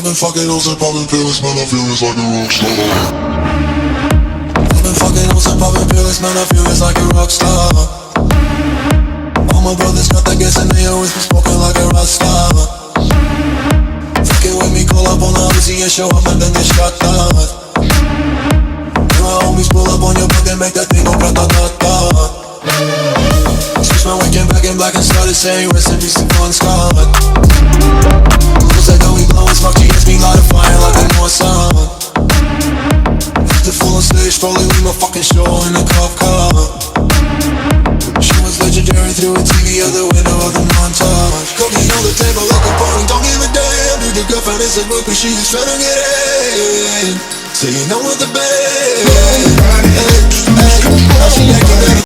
I've been fucking hoes and popping pills, man, I feel it's like a rock star. I've been fucking hoes and popping pills, man, I feel it's like a rock star. All my brothers got that gas and they always been smoking like a rock star. Fucking with me, call up on the Uzi and show up and then get shot down. My homies pull up on your block and make that thing go grata-ta-ta. Switch my waking back in black and started saying rest in peace to Bon Scott. Cause I know we blowin' smoke, GSP light a fire like a North Sun. The full on stage, probably leave my fucking show in a cop car. She was legendary through a TV out the window of the montage. Cooking on the table like a party, don't give a damn. Dude, your girlfriend is a book, but she just tryna get in. So you know what the band. Now she acting